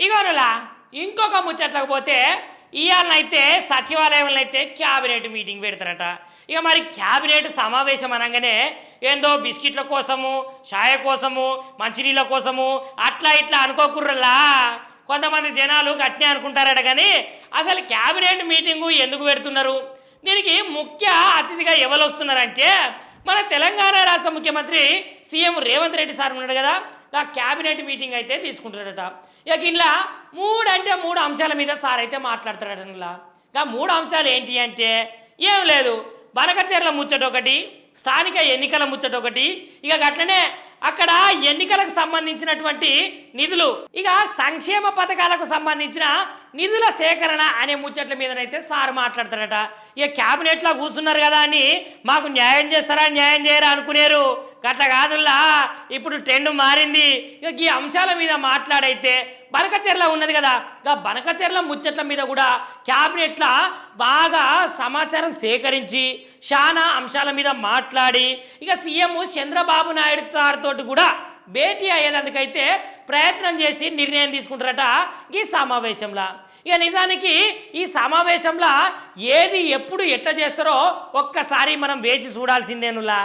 ఇగోనులా ఇంకొక ముచ్చట్లకు పోతే ఇవాళనైతే సచివాలయంలో అయితే క్యాబినెట్ మీటింగ్ పెడతారట. ఇక మరి క్యాబినెట్ సమావేశం అనగానే ఏందో బిస్కెట్ల కోసము, ఛాయ కోసము, మంచినీళ్ళ కోసము అట్లా ఇట్లా అనుకోకుర్రలా. కొంతమంది జనాలు గట్టినే అనుకుంటారట. కానీ అసలు క్యాబినెట్ మీటింగు ఎందుకు పెడుతున్నారు, దీనికి ముఖ్య అతిథిగా ఎవరు వస్తున్నారంటే మన తెలంగాణ రాష్ట్ర ముఖ్యమంత్రి సీఎం రేవంత్ రెడ్డి సార్ ఉన్నాడు కదా, ఆ క్యాబినెట్ మీటింగ్ అయితే తీసుకుంటాడట. ఇక ఇలా మూడు అంశాల మీద సార్ అయితే మాట్లాడతాడట. ఇలా ఇక 3 అంశాలు ఏంటి అంటే ఏం లేదు, బనకచెర్ల ముచ్చట ఒకటి, స్థానిక ఎన్నికల ముచ్చట ఒకటి, ఇక అట్లనే అక్కడ ఎన్నికలకు సంబంధించినటువంటి నిధులు, ఇక సంక్షేమ పథకాలకు సంబంధించిన నిధుల సేకరణ అనే ముచ్చట్ల మీదనైతే సార్ మాట్లాడతారట. ఇక క్యాబినెట్లో కూర్చున్నారు కదా అని మాకు న్యాయం చేస్తారా న్యాయం చేయరా అనుకునేరు, గట్ల కాదుల్లా. ఇప్పుడు ట్రెండ్ మారింది. ఇక ఈ అంశాల మీద మాట్లాడైతే బనకచెర్ల ఉన్నది కదా, ఇక బనకచెర్ల ముచ్చట్ల మీద కూడా క్యాబినెట్లో బాగా సమాచారం సేకరించి చాలా అంశాల మీద మాట్లాడి ఇక సీఎం చంద్రబాబు నాయుడు సార్తో కూడా భేటీ అయ్యేందుకైతే ప్రయత్నం చేసి నిర్ణయం తీసుకుంటారట ఈ సమావేశంలో. ఇక నిజానికి ఈ సమావేశంలో ఏది ఎప్పుడు ఎట్లా చేస్తారో ఒక్కసారి మనం వేచి చూడాల్సిందేనులా.